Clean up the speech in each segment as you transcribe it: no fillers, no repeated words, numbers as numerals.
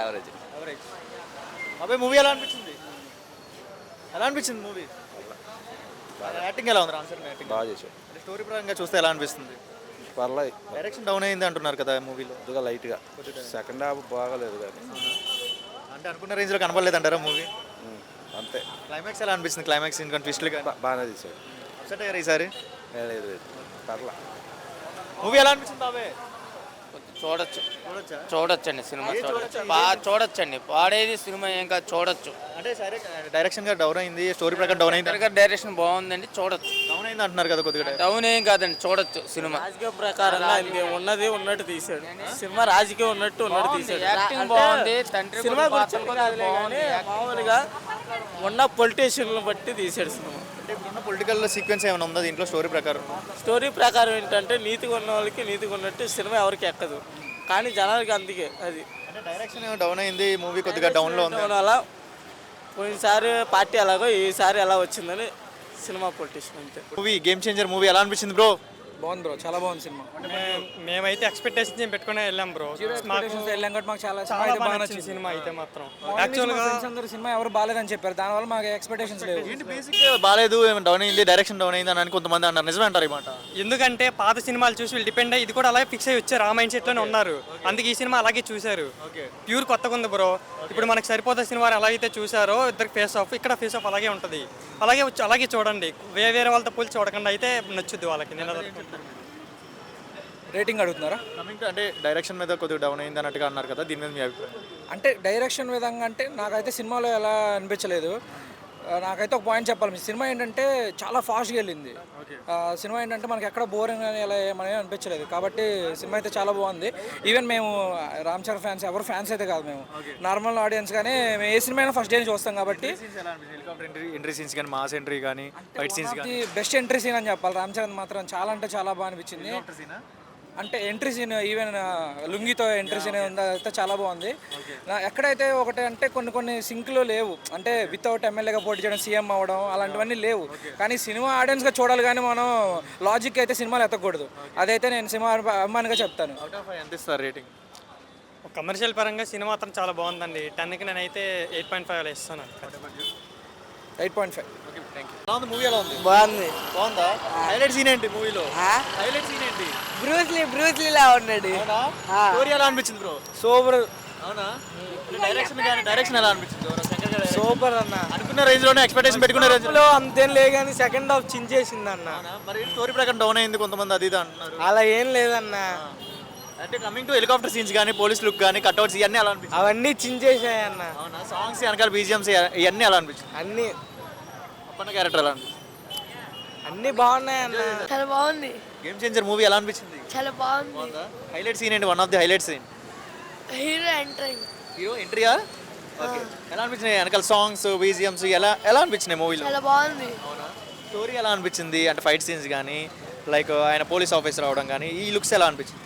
Average. Average. అబ్బాయి movie ఎలా అనిపించింది? ఎలా అనిపించింది మూవీ? యాక్టింగ్ ఎలా ఉంది? రామ్ చరణ్ యాక్టింగ్ బాగా చేశాడు. అంటే స్టోరీ పరంగా చూస్తే ఎలా అనిపిస్తుంది? పర్లేదు, డైరెక్షన్ డౌన్ అయింది అంటున్నారు కదా మూవీలో. కొద్దిగా లైట్గా. సెకండ్ హాఫ్ బాగాలేదు కానీ అంటే అనుకున్న రేంజ్లో కనపడలేదు అంటారా మూవీ? అంతే. క్లైమాక్స్ ఎలా అనిపిస్తుంది? క్లైమాక్స్ ఇంకా ట్విస్ట్లు కానీ బాగానే తీశాడు. అప్సెట్ అయ్యారు ఈసారి? లేదు పర్లా. మూవీ ఎలా అనిపించింది బాబే? చూడొచ్చు, చూడొచ్చా? చూడొచ్చండి సినిమా, ఏ చూడొచ్చు, చూడొచ్చు? బాగా చూడొచ్చండి. పాడేది సినిమా ఏం కాదు, చూడొచ్చు. అంటే సరే డైరెక్షన్ గా డౌన్ అయింది, స్టోరీ ప్రకారం డౌన్ అయింది. కనుక డైరెక్షన్ బాగుందండి, చూడొచ్చు. డౌన్ అయింది అంటున్నారు కదా కొద్దిగా. డౌన్ ఏం కాదండి, చూడొచ్చు సినిమా. రాజకీయ ప్రకారంగా ఉన్నది ఉన్నట్టు తీసాడు సినిమా. రాజకీయం ఉన్నట్టు తీసాడు. యాక్టింగ్ బాగుంది, తండ్రి సినిమా గురించి కాదులే కానీ మామూలుగా ఉన్న పొలిటీషియన్లను బట్టి తీసాడు సినిమా. అంటే ఇప్పుడున్న పొలిటికల్ సీక్వెన్స్ ఏమైనా ఉందా దీంట్లో స్టోరీ ప్రకారం? స్టోరీ ప్రకారం ఏంటంటే నీతిగా ఉన్న వాళ్ళకి నీతిగా ఉన్నట్టు సినిమా ఎవరికి ఎక్కదు, కానీ జనాలకి అందుకే అది. అంటే డైరెక్షన్ డౌన్ అయింది, మూవీ కొద్దిగా డౌన్ లో ఉంది. అలా పోయినసారి పార్టీ ఎలాగో ఈసారి ఎలా వచ్చిందని సినిమా పొలిటీషియన్ అంతే. మూవీ గేమ్ చేంజర్ మూవీ ఎలా అనిపించింది బ్రో? బాగుంది బ్రో, చాలా బాగుంది సినిమా. మేమైతే ఎక్స్పెక్టేషన్స్ ఏం పెట్టుకునే వెళ్ళాం బ్రో. వెళ్ళాం కాబట్టి మాకు చాలా బాగా నచ్చింది సినిమా అయితే మాత్రం. యాక్చువల్గా అందరూ సినిమా ఎవరు బాగాలేదని చెప్పారు, దానివల్ల మాకు ఎక్స్పెక్టేషన్స్ లేవు. ఏంటి బేసిక్ బాగాలేదు, డౌన్ అయింది, డైరెక్షన్ డౌన్ అయింది అని కొంతమంది అన్నారు. నిజమే అంటారు ఈ మాట? ఎందుకంటే పాత సినిమాలు చూసి వీళ్ళు డిపెండ్ అయ్యి ఇది కూడా అలాగే ఫిక్స్ అయ్యి వచ్చారు, ఆ మైండ్ సెట్లోనే ఉన్నారు. అందుకే ఈ సినిమా అలాగే చూశారు. ప్యూర్ కొత్తగా ఉంది బ్రో. ఇప్పుడు మనకు సరిపోతే సినిమా ఎలాగైతే చూసారో ఇద్దరికి ఫేస్ ఆఫ్, ఇక్కడ ఫేస్ ఆఫ్ అలాగే ఉంటుంది. అలాగే చూడండి, వేరే వాళ్ళతో పోల్చి చూడకుండా అయితే నచ్చుద్ది వాళ్ళకి. నేను రేటింగ్ అడుగుతున్నారా? అంటే డైరెక్షన్ మీద కొద్దిగా డౌన్ అయింది అన్నట్టుగా అన్నారు కదా, దీని మీద మీ అభిప్రాయం? అంటే డైరెక్షన్ విధంగా అంటే నాకైతే సినిమాలో ఎలా అనిపించలేదు. నాకైతే ఒక పాయింట్ చెప్పాలి, సినిమా ఏంటంటే చాలా ఫాస్ట్గా వెళ్ళింది. సినిమా ఏంటంటే మనకి ఎక్కడ బోరింగ్ అని ఎలా ఏమని అనిపించలేదు, కాబట్టి సినిమా అయితే చాలా బాగుంది. ఈవెన్ మేము రామ్ చరణ్ ఫ్యాన్స్, ఎవరు ఫ్యాన్స్ అయితే కాదు, మేము నార్మల్ ఆడియన్స్, కానీ మేము ఏ సినిమా అయినా ఫస్ట్ డే చూస్తాం కాబట్టి. ఎంట్రీ సీన్స్ కానీ, మాస్ ఎంట్రీ కానీ, ఫైట్ సీన్స్ కానీ, బెస్ట్ ఎంట్రీ సీన్ అని చెప్పాలి. రామ్ చరణ్ మాత్రం చాలా అంటే చాలా బాగా అనిపించింది. అంటే ఎంట్రీ సీన్, ఈవెన్ లుంగితో ఎంట్రీ సీన్ ఉందా, అయితే చాలా బాగుంది. ఎక్కడైతే ఒకటి అంటే కొన్ని సింక్లు లేవు, అంటే వితౌట్ ఎమ్మెల్యేగా పోటీ చేయడం, సీఎం అవ్వడం అలాంటివన్నీ లేవు. కానీ సినిమా ఆడియన్స్గా చూడాలి, కానీ మనం లాజిక్ అయితే సినిమాలు ఎత్తకూడదు. అదైతే నేను సినిమా అభిమానిగా చెప్తాను. ఎంత ఇస్తారు రేటింగ్? కమర్షియల్ పరంగా సినిమా మాత్రం చాలా బాగుందండి. 10కి నేనైతే 8.5 ఇస్తాను. 8.5. మూవీ ఎలా ఉంది? బాగుంది. బాగుందా? హైలైట్ సీన్ ఏంటి మూవీలో? హైలైట్ సీన్ ఏంటి? బ్రూస్లీలా ఉన్నాడు. స్టోరీ ఎలా అనిపించింది బ్రో? సూపర్. అవునా? డైరెక్షన్ ఎలా అనిపించింది? సూపర్ అన్న. అనుకున్న రేంజ్ లోనే, ఎక్స్పెక్టేషన్ పెట్టుకున్న రేంజ్ లో అంతేం లేదు, కానీ సెకండ్ హాఫ్ చించేసింది అన్న. మరి స్టోరీ ప్రకారం డౌన్ అయింది కొంతమంది, అది ఇది అంటున్నారు. అలా ఏం లేదన్న. అంటే కమింగ్ టు హెలికాప్టర్ సీన్స్ కానీ, పోలీస్ లుక్ కానీ, కట్అవుట్స్ ఇవన్నీ ఎలా అనిపించింది? అవన్నీ చించేసాయి అన్న. అవునా? సాంగ్స్ వెనకాల బీజిఎమ్స్ ఇవన్నీ ఎలా అనిపించింది? అన్ని అప్పన్న క్యారెక్టర్ ఎలా అనిపించింది? అన్ని బాగున్నాయి అన్న. చాలా బాగుంది. గేమ్ చేంజర్ మూవీ ఎలా అనిపించింది? చాలా బాగుంది. హైలైట్ సీన్ ఏంటి? One of the highlight scene hero entering. Hero ఎంట్రీయా? ఓకే. ఎలా అనిపించినాయి వెనకాల సాంగ్స్, బీజిఎమ్స్ ఎలా అనిపించినాయి మూవీలో? చాలా బాగుంది. అవునా? స్టోరీ ఎలా అనిపించింది? అంటే ఫైట్ సీన్స్ కానీ, లైక్ ఆయన పోలీస్ ఆఫీసర్ అవడం కానీ, ఈ లుక్స్ ఎలా అనిపించింది?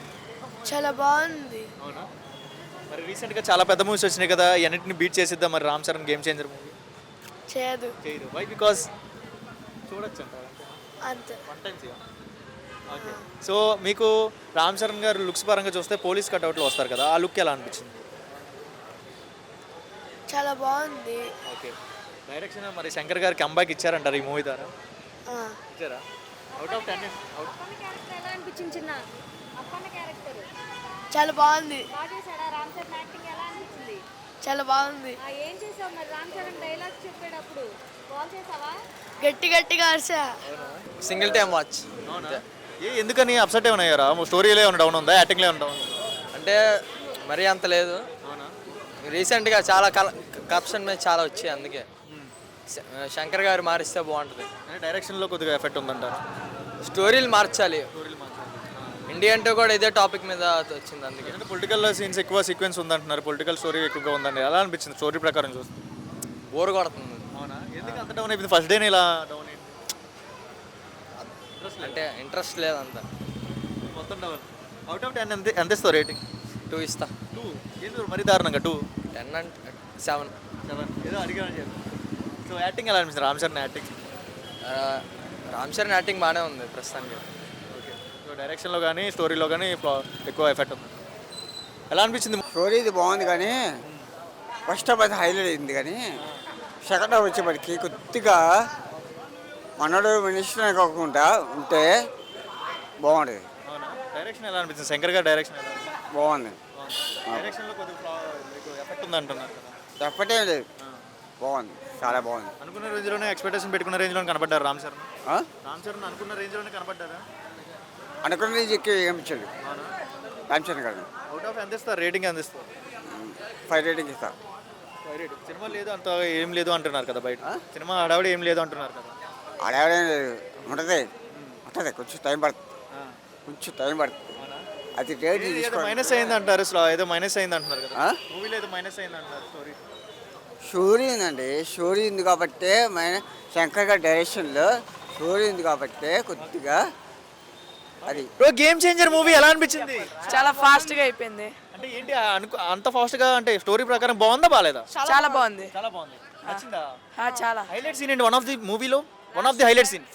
చాలా బాగుంది. అవునా? మరి రీసెంట్గా చాలా పెద్ద మూవీస్ వచ్చినాయి కదా, అన్నింటిని బీట్ చేసిద్దాం మరి Ram Charan game changer movie? చేయదు. వై? బికాస్ చూడొచ్చు అంతే. ఓకే. సో మీకు రామ్ చరణ్ గారు లుక్స్ పరంగా చూస్తే పోలీస్ కట్అవుట్లో వస్తారు కదా, ఆ లుక్ ఎలా అనిపించింది? చాలా బాగుంది. ఓకే. డైరెక్షన్ మరి శంకర్ గారికి కంబ్యాక్ ఇచ్చారంటారు ఈ మూవీ ద్వారా? ఇచ్చారా? అవుట్ ఆఫ్ 10 ఎలా అనిపించింది? చిన్న అప్పన్న క్యారెక్టర్ చాలా బాగుంది. బాగా చేశాడా? రామ్ చరణ్ యాక్టింగ్ ఎలా అనిపించింది? చాలా బాగుంది. ఏం చేసావు మరి? రామ్ చరణ్ డైలాగ్స్ చెప్పేటప్పుడు కాల్ చేసావా? గట్టిగా అరిసా. Single time watch. అవునా? ఎందుకని అప్సెట్ ఏమైనా అయ్యారా? స్టోరీలో ఏమైనా డౌన్ ఉందా? యాక్టింగ్లో ఏమైనా డౌన్ ఉందా? అంటే మరీ అంత లేదు. అవునా? రీసెంట్గా చాలా కరప్షన్ మీద చాలా వచ్చాయి, అందుకే శంకర్ గారు మారిస్తే బాగుంటుంది. డైరెక్షన్లో కొద్దిగా ఎఫెక్ట్ ఉందంటారు. స్టోరీలు మార్చాలి. ఇండియన్ టూ కూడా ఇదే టాపిక్ మీద వచ్చింది, అందుకే. అంటే పొలిటికల్ సీన్స్ ఎక్కువ సీక్వెన్స్ ఉందంటున్నారు, పొలిటికల్ స్టోరీ ఎక్కువగా ఉందండి. ఎలా అనిపించింది స్టోరీ ప్రకారం చూస్తే? బోర్ కొడుతుంది. అవునా? ఎందుకు అంత డౌన్ అయిపోయింది? ఫస్ట్ డేనే ఇలా డౌన్ అయింది అంటే ఇంట్రెస్ట్ లేదంత. మొత్తం డౌన్. అవుట్ ఆఫ్ 10 ఎంత ఇస్తావు రేటింగ్? 2 ఇస్తా. 2? ఏంటి మరీ దారుణంగా 2? 10 అంటే 7. ఏదో అడిగాను చెప్పి. సో యాక్టింగ్ ఎలా అనిపిస్తుంది? రామ్ చరణ్ యాక్టింగ్? రామ్ చరణ్ యాక్టింగ్ బాగానే ఉంది ప్రస్తుతానికి. ఓకే. సో డైరెక్షన్లో కానీ, స్టోరీలో కానీ ఎక్కువ ఎఫెక్ట్ ఉంది. ఎలా అనిపించింది? స్టోరీ ఇది బాగుంది, కానీ ఫస్ట్ హాఫ్ అయితే హైలైట్ అయింది కానీ సెకండ్ హాఫ్ వచ్చేప్పటికి కొద్దిగా మనోడు మినిస్టర్ కాకుండా ఉంటే బాగుండేది. అవునా? డైరెక్షన్ ఎలా అనిపించింది? శంకర్ గారి డైరెక్షన్ ఎలా అనిపించింది? బాగుంది. డైరెక్షన్లో కొద్దిగా మీకు ఎఫెక్ట్ ఉంది అంటున్నారు కదా. తప్పటేం లేదు, బాగుంది, చాలా బాగుంది. అనుకున్న రేంజ్లోనే ఎక్స్పెక్టేషన్ పెట్టుకున్న రేంజ్లోనే కనబడ్డారు రామ్ చరణ్. ఆ? రామ్ చరణ్ అనుకున్న రేంజ్లోనే కనబడ్డారా? అనుకున్నది ఎక్కి ఏం ఇచ్చాడు రామచంద్ర గారు. అవుట్ ఆఫ్ ఎంత ఇస్తారు? రేటింగ్ ఎంత ఇస్తారు? 5 రేటింగ్ ఇస్తా. సినిమా లేదు అంత ఏం లేదు అంటున్నారు కదా బయట. సినిమా హడావిడి ఏం లేదు అంటున్నారు కదా. ఆడేం లేదు, ఉంటుంది ఉంటుంది, కొంచెం టైం పడుతుంది, కొంచెం టైం పడుతుంది. అది డేట్ ఏదో తీసుకో. మైనస్ అయింది అంటారు, ఏదో మైనస్ అయింది అంటున్నారు కదా. మూవీలో ఏదో మైనస్ అయింది అంటున్నారు స్టోరీ. స్టోరీ ఉందండి, స్టోరీ ఉంది కాబట్టి శంకర్ గారి డైరెక్షన్లో స్టోరీ ఉంది కాబట్టి కొద్దిగా అది. బ్రో, గేమ్ చేంజర్ మూవీ ఎలా అనిపించింది? చాలా ఫాస్ట్ గా అయిపోయింది. అంటే ఏంటి అంత ఫాస్ట్ గా? అంటే స్టోరీ ప్రకారం బాగుందా బాగాలేదా? చాలా బాగుంది. చాలా బాగుంది. నచ్చిందా? చాలా హైలైట్ సీన్ ఏంటి? వన్ ఆఫ్ ది మూవీలో one of the highlight scene.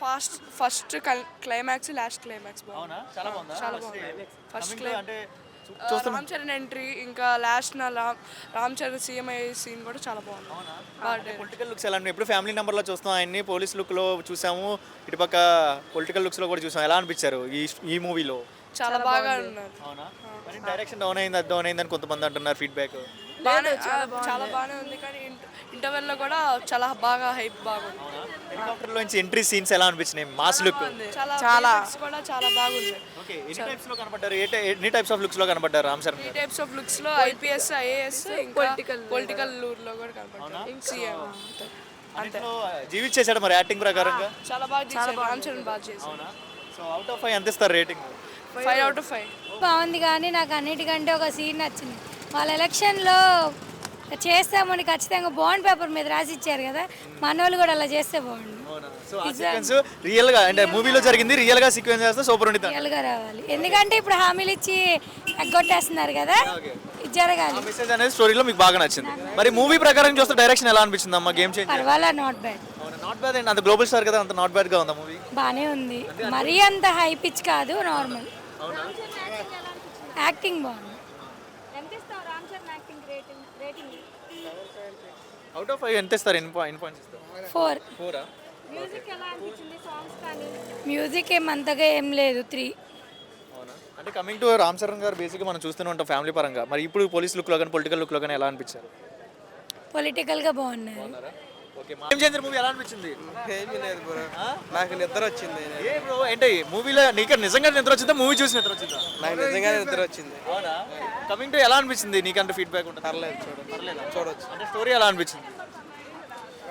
First climax last climax అవునా? చాలా బాగుందా? చాలా బాగుంది. ఫస్ట్ అంటే రామ్ చరణ్ ఎంట్రీ, ఇంకా లాస్ట్ నా రామ్ చరణ్ సీఎం అయ్యే సీన్ కూడా చాలా బాగుంది. పొలిటికల్ లుక్స్ ఎలా? ఇప్పుడు ఫ్యామిలీ నెంబర్లో చూస్తాం ఆయన్ని, పోలీస్ లుక్లో చూసాము, ఇటుపక్క పొలిటికల్ లుక్స్లో కూడా చూసాం. ఎలా అనిపించారు ఈ మూవీలో? చాలా బాగా ఉన్నారు. అవునా? మరి డైరెక్షన్ డౌన్ అయింది, అది డౌన్ అయిందని కొంతమంది అంటున్నారు ఫీడ్బ్యాక్. చాలా బాగానే ఉంది, కానీ ఇంటర్వెల్ లో కూడా చాలా బాగా హైప్ బాగుంది. హెలికాప్టర్ లోంచి ఎంట్రీ సీన్స్ ఎలా అనిపించినాయి? మాస్ లుక్ చాలా కూడా చాలా బాగుంది. ఓకే, ఎన్ని టైప్స్ లో కనబడ్డారు? ఎన్ని టైప్స్ ఆఫ్ లుక్స్ లో కనబడ్డారు రామ్ చరణ్? ఈ టైప్స్ ఆఫ్ లుక్స్ లో ఐపీఎస్, ఐఏఎస్, ఇంకా పొలిటికల్ లూర్ లో కూడా కనబడ్డారు. సీఎం అంతే జీవించేశాడు మరి యాక్టింగ్ ప్రకారంగా. చాలా బాగా చేశారు, రామ్ చరణ్ బాగా చేశారు. అవునా? సో అవుట్ ఆఫ్ 5 ఎంత ఇస్తారు రేటింగ్? 5/5. బాగుంది, కానీ నాకు అన్నిటికంటే ఒక సీన్ నచ్చింది. వాళ్ళ ఎలక్షన్లో చేస్తామని ఖచ్చితంగా బాండ్ పేపర్ మీద రాసి ఇచ్చారు కదా, మన వాళ్ళు కూడా అలా చేస్తే బాగుండు. సో ఆ సీక్వెన్స్ రియల్ గా అంటే మూవీలో జరిగింది, రియల్ గా సీక్వెన్స్ చేస్తే సూపర్ ఉంటుంది. రియల్గా రావాలి, ఎందుకంటే ఇప్పుడు హామీలు ఇచ్చి ఎగ్గొట్టేస్తున్నారు కదా, ఇది జరగాలి. ఆ మెసేజ్ అనేది స్టోరీలో మీకు బాగా నచ్చింది. మరి మూవీ ప్రకారం చూస్తే డైరెక్షన్ ఎలా అనిపించింది అమ్మా? గేమ్ చేంజ్ పర్వాలా, నాట్ బ్యాడ్. నాట్ బ్యాడ్ అండి, అంత గ్లోబల్ స్టార్ కదా, అంత నాట్ బ్యాడ్ గా ఉందా మూవీ? బాగానే ఉంది, మరీ అంత హై పిచ్ కాదు, నార్మల్. యాక్టింగ్ బాగుంది. అవుట్ ఆఫ్ 5 ఎంత ఇస్తారు? ఎన్ని పాయింట్స్ ఇస్తారు? 4. 4. మ్యూజిక్ ఏమంతగా ఏం లేదు, 3. అవునా? అంటే కమింగ్ టు రామ్ చరణ్ గారు బేసిక్గా మనం చూస్తూనే ఉంటాం ఫ్యామిలీ పరంగా. మరి ఇప్పుడు పోలీస్ లుక్లో కానీ పొలిటికల్ లుక్లో కానీ ఎలా అనిపించారు? పొలిటికల్గా బాగున్నారు. ఓకే, గేమ్ చేంజర్ మూవీ ఎలా అనిపించింది? ఏమీ లేదు బ్రో, నాకు నిద్ర వచ్చింది. ఏ బ్రో, ఏంటి మూవీలో నీకు నిజంగా నిద్ర వచ్చిందా, మూవీ చూసి నిద్ర వచ్చిందా? నాకు నిజంగానే నిద్ర వచ్చింది. అవునా? కమింగ్ టు ఎలా అనిపించింది నీకంటే ఫీడ్బ్యాక్ ఉంటుంది? పర్లేదు, చూడొచ్చు. అంటే స్టోరీ ఎలా అనిపించింది?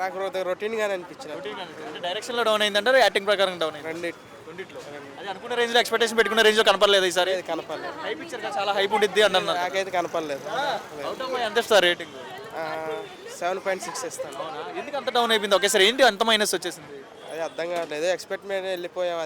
నాకు రొటీన్ గానే అనిపించింది. అంటే డైరెక్షన్లో డౌన్ అయిందంటారు, యాక్టింగ్ ప్రకారం డౌన్ అయింది? రెండిట్లో. అది అనుకున్న రేంజ్లో ఎక్స్పెక్టేషన్ పెట్టుకున్న రేంజ్లో కనపడలేదు ఈసారి? కనపడలేదు. హైప్ ఇచ్చారు కదా, చాలా హైప్ ఉండిద్ది అన్నారు. నాకైతే కనపడలేదు. అవుట్ ఆఫ్ 5 ఎంత ఇస్తారు రేటింగ్? 7.6 ఇస్తాను. ఎందుకు అంత డౌన్ అయిపోయింది ఒకేసారి? ఏంటి అంత మైనస్ వచ్చేసింది? అది అర్థం కావట్లేదు, ఎక్స్పెక్ట్ మీద వెళ్ళిపోయాం.